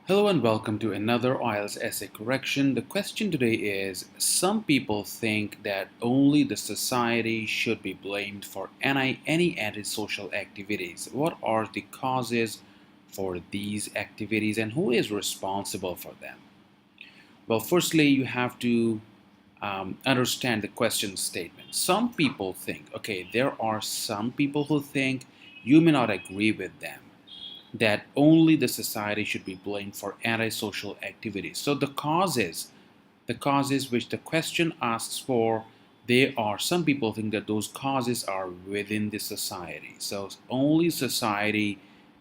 Hello and welcome to another IELTS essay correction. The question today is, some people think that only the society should be blamed for any antisocial activities. What are the causes for these activities and who is responsible for them? Well, firstly, you have to understand the question statement. Some people think, okay, there are some people who think, you may not agree with them, that only the society should be blamed for antisocial activities. So the causes which the question asks for, they are, some people think that those causes are within the society. So only society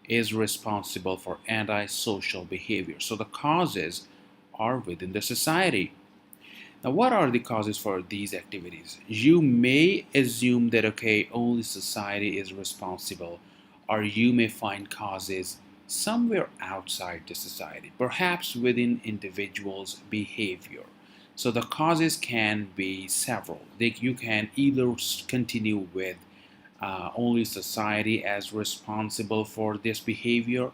is responsible for antisocial behavior. So the causes are within the society. Now, what are the causes for these activities? You may assume that, okay, only society is responsible, or you may find causes somewhere outside the society, perhaps within individuals' behavior. So the causes can be several. You can either continue with only society as responsible for this behavior,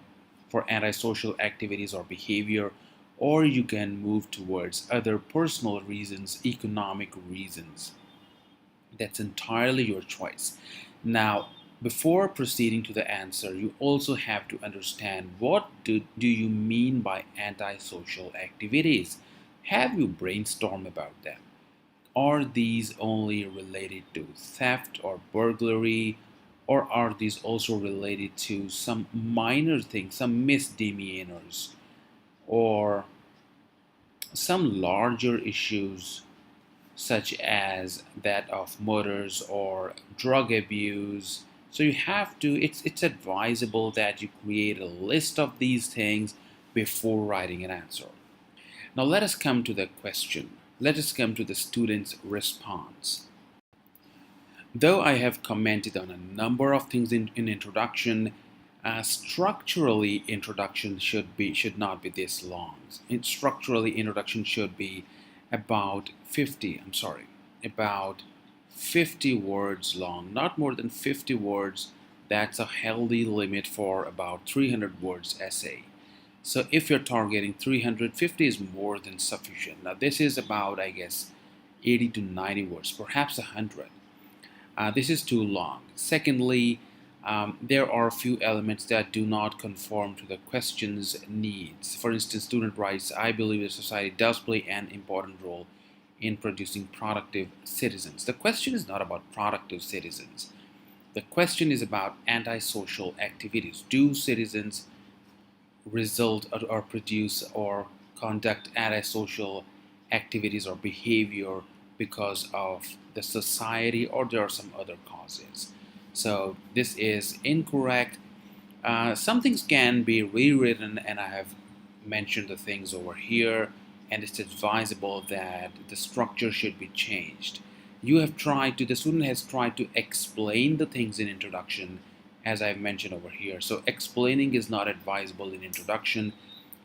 for antisocial activities or behavior, or you can move towards other personal reasons, economic reasons. That's entirely your choice. Now, before proceeding to the answer, you also have to understand, what do you mean by antisocial activities? Have you brainstormed about them? Are these only related to theft or burglary, or are these also related to some minor things, some misdemeanors, or some larger issues such as that of murders or drug abuse? So you have to, it's advisable that you create a list of these things before writing an answer. Now let us come to the question. Let us come to the student's response. Though I have commented on a number of things in introduction, structurally introduction should not be this long. Structurally introduction should be about 50. I'm sorry, about 50 words long, not more than 50 words. That's a healthy limit for about 300 words essay. So if you're targeting 350 is more than sufficient. Now this is about, I guess, 80 to 90 words, perhaps 100. This is too long. Secondly, there are a few elements that do not conform to the question's needs. For instance, student writes, I believe that society does play an important role in producing productive citizens. The question is not about productive citizens. The question is about antisocial activities. Do citizens result or produce or conduct antisocial activities or behavior because of the society, or there are some other causes? So this is incorrect. Some things can be rewritten, and I have mentioned the things over here, and it's advisable that the structure should be changed. The student has tried to explain the things in introduction, as I've mentioned over here. So explaining is not advisable in introduction.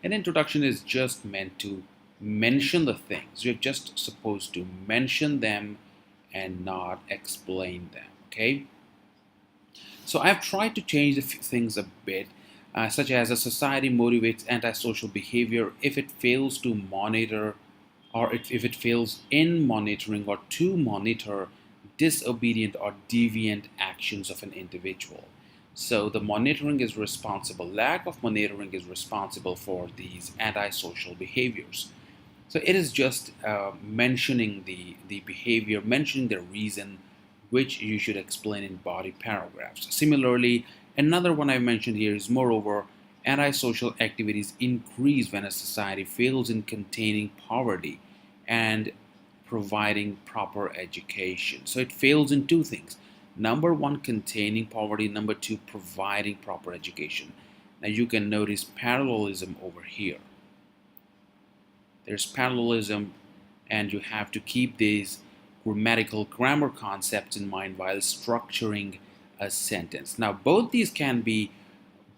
An introduction is just meant to mention the things. You're just supposed to mention them and not explain them, okay? So I've tried to change the things a bit, such as a society motivates antisocial behavior if it fails to monitor, or if it fails in monitoring or to monitor disobedient or deviant actions of an individual. So the monitoring is responsible, lack of monitoring is responsible for these antisocial behaviors. So it is just mentioning the behavior, mentioning the reason, which you should explain in body paragraphs. Similarly, another one I mentioned here is, moreover, antisocial activities increase when a society fails in containing poverty and providing proper education. So it fails in two things. Number one, containing poverty. Number two, providing proper education. Now you can notice parallelism over here. There's parallelism, and you have to keep these grammar concepts in mind while structuring a sentence. Now both these can be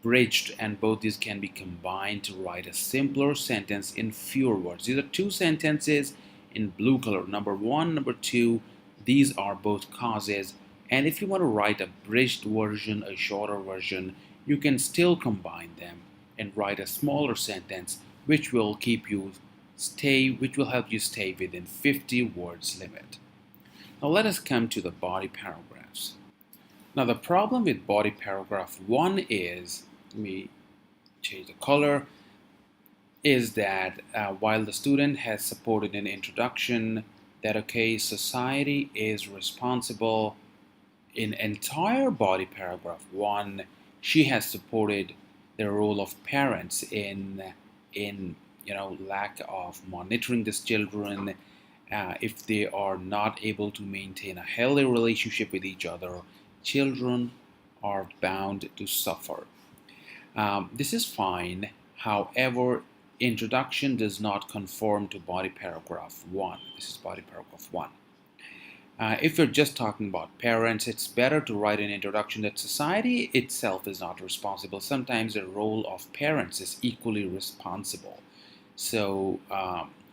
bridged, and both these can be combined to write a simpler sentence in fewer words. These are two sentences in blue color, number one, number two. These are both causes, and if you want to write a bridged version, a shorter version, you can still combine them and write a smaller sentence which will help you stay within 50 words limit. Now let us come to the body paragraphs. Now the problem with body paragraph 1 is, let me change the color, is that while the student has supported an introduction that okay, society is responsible, in entire body paragraph 1 she has supported the role of parents in lack of monitoring these children. If they are not able to maintain a healthy relationship with each other, children are bound to suffer. This is fine. However, introduction does not conform to body paragraph 1. This is body paragraph 1. If you're just talking about parents, it's better to write an introduction that society itself is not responsible. Sometimes the role of parents is equally responsible. So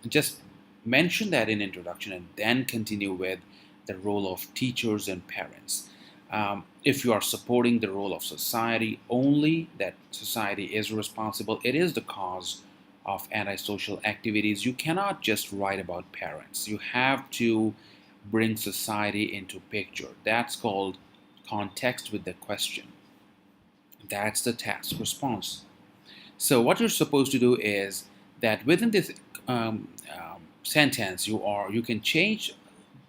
just mention that in introduction and then continue with the role of teachers and parents. If you are supporting the role of society only, that society is responsible, it is the cause of antisocial activities, you cannot just write about parents. You have to bring society into picture. That's called context with the question. That's the task response. So what you're supposed to do is that within this sentence, you can change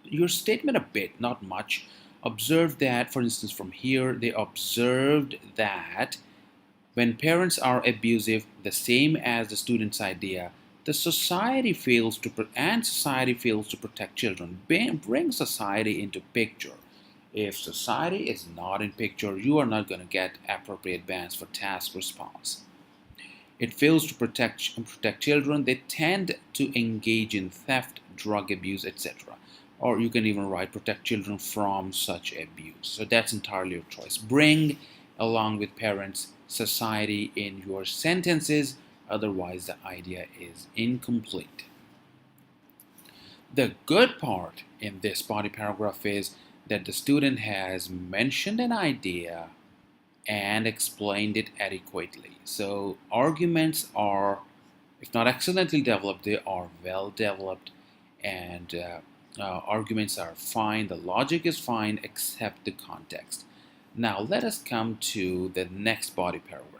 your statement a bit, not much. Observe that, for instance, from here, they observed that when parents are abusive, the same as the student's idea, the society fails to protect children. Bring society into picture. If society is not in picture, you are not going to get appropriate bands for task response. It fails to protect children. They tend to engage in theft, drug abuse, etc. Or you can even write protect children from such abuse. So that's entirely your choice. Bring, along with parents, society in your sentences. Otherwise, the idea is incomplete. The good part in this body paragraph is that the student has mentioned an idea and explained it adequately. So arguments are, if not excellently developed, they are well developed, and arguments are fine. The logic is fine except the context. Now let us come to the next body paragraph.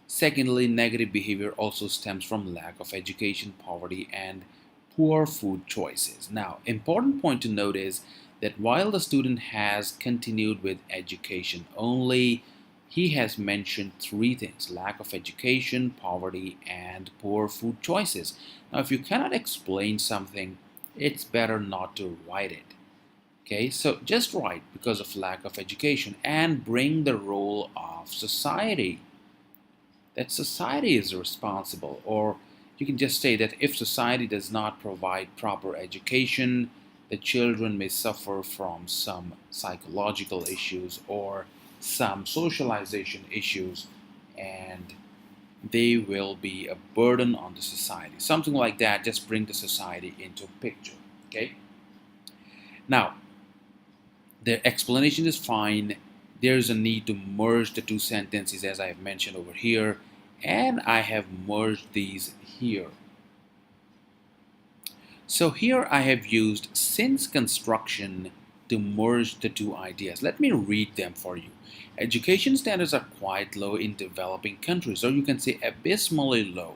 Secondly, negative behavior also stems from lack of education, poverty, and poor food choices. Now, important point to note is that while the student has continued with education only, he has mentioned three things: lack of education, poverty, and poor food choices. Now, if you cannot explain something, it's better not to write it. Okay, so just write because of lack of education and bring the role of society. That society is responsible, or you can just say that if society does not provide proper education, the children may suffer from some psychological issues or some socialization issues, and they will be a burden on the society. Something like that, just bring the society into picture. Okay. Now, the explanation is fine. There's a need to merge the two sentences as I have mentioned over here, and I have merged these here. So here I have used since construction to merge the two ideas. Let me read them for you. Education standards are quite low in developing countries, or you can say abysmally low.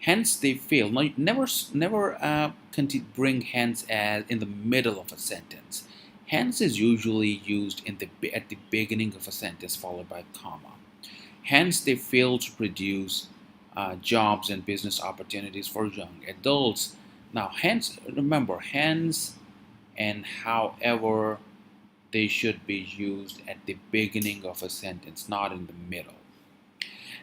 Hence they fail. Now, never bring hence as in the middle of a sentence. Hence is usually used at the beginning of a sentence followed by a comma. Hence they fail to produce jobs and business opportunities for young adults. Now, hence, remember, hence and however, they should be used at the beginning of a sentence, not in the middle.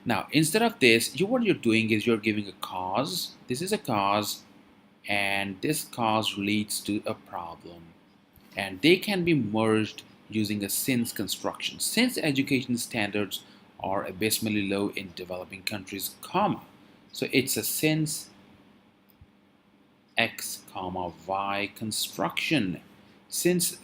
Now, instead of this, what you're doing is you're giving a cause. This is a cause, and this cause leads to a problem. And they can be merged using a since construction. Since education standards are abysmally low in developing countries, comma. So it's a since x, comma, y construction. Since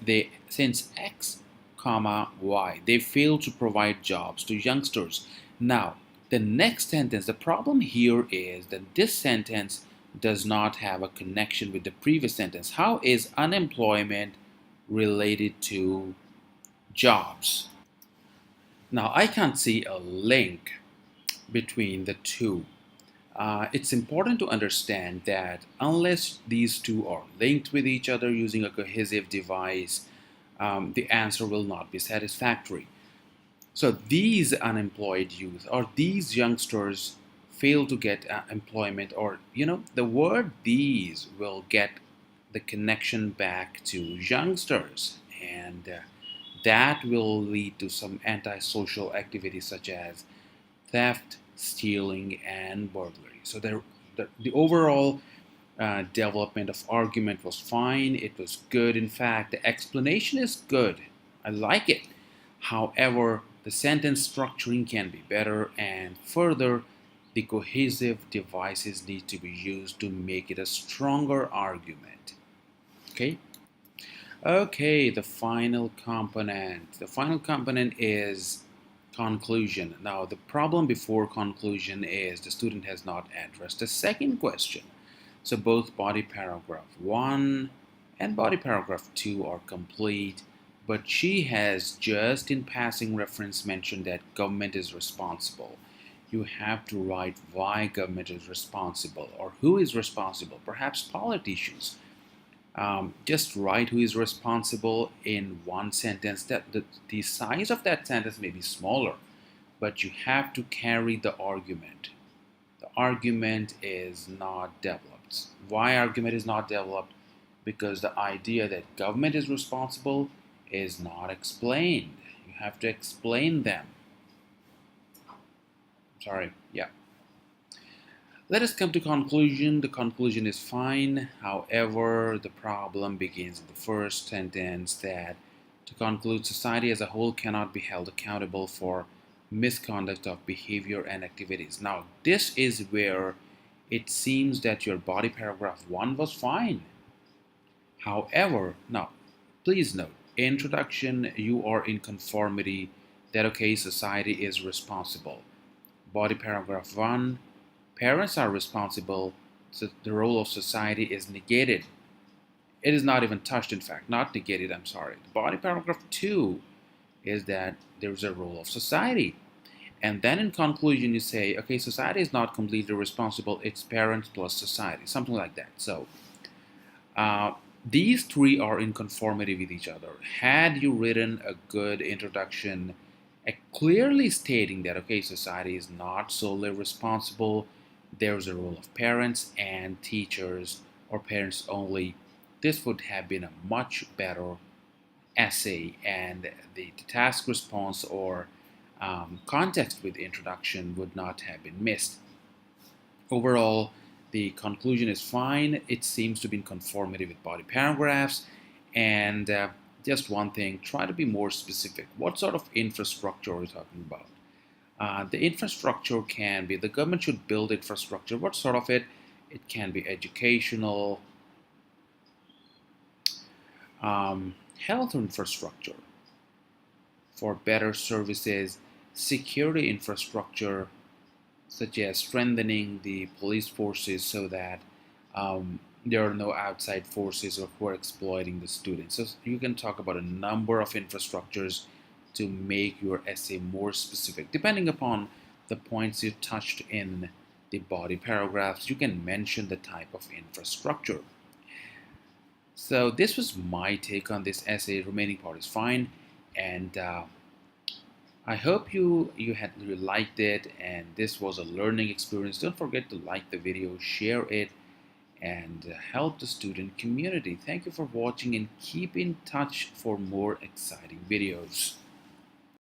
x, comma, y, they fail to provide jobs to youngsters. Now, The next sentence, the problem here is that this sentence does not have a connection with the previous sentence. How is unemployment related to jobs? Now, I can't see a link between the two. It's important to understand that unless these two are linked with each other using a cohesive device, the answer will not be satisfactory. So these unemployed youth or these youngsters fail to get employment, or the word these will get the connection back to youngsters, and that will lead to some antisocial activities such as theft, stealing, and burglary. So the overall development of argument was fine. It was good. In fact, the explanation is good. I like it. However, the sentence structuring can be better, and further, the cohesive devices need to be used to make it a stronger argument. Okay? Okay, the final component. The final component is conclusion. Now, the problem before conclusion is the student has not addressed the second question. So both body paragraph 1 and body paragraph 2 are complete, but she has just in passing reference mentioned that government is responsible. You have to write why government is responsible or who is responsible, perhaps politicians. Just write who is responsible in one sentence. That the size of that sentence may be smaller, but you have to carry the argument. The argument is not developed. Why argument is not developed? Because the idea that government is responsible is not explained. You have to explain them. Sorry, yeah. Let us come to conclusion. The conclusion is fine. However, the problem begins in the first sentence that to conclude, society as a whole cannot be held accountable for misconduct of behavior and activities. Now, this is where it seems that your body paragraph 1 was fine. However, now, please note, introduction, you are in conformity that, okay, society is responsible. Body paragraph 1, parents are responsible, so the role of society is negated. It is not even touched, in fact, not negated, I'm sorry. The body paragraph 2 is that there is a role of society. And then in conclusion, you say, okay, society is not completely responsible, it's parents plus society, something like that. So these three are in conformity with each other. Had you written a good introduction, clearly stating that, okay, society is not solely responsible, there's a role of parents and teachers or parents only, this would have been a much better essay, and the task response or context with introduction would not have been missed. Overall, the conclusion is fine. It seems to be in conformity with body paragraphs. And just one thing, try to be more specific. What sort of infrastructure are we talking about? The infrastructure can be, the government should build infrastructure. What sort of it? It can be educational, health infrastructure for better services, security infrastructure, such as strengthening the police forces so that there are no outside forces who are exploiting the students. So you can talk about a number of infrastructures to make your essay more specific. Depending upon the points you touched in the body paragraphs, you can mention the type of infrastructure. So this was my take on this essay. Remaining part is fine, and I hope you liked it, and this was a learning experience. Don't forget to like the video, share it, and help the student community. Thank you for watching, and keep in touch for more exciting videos.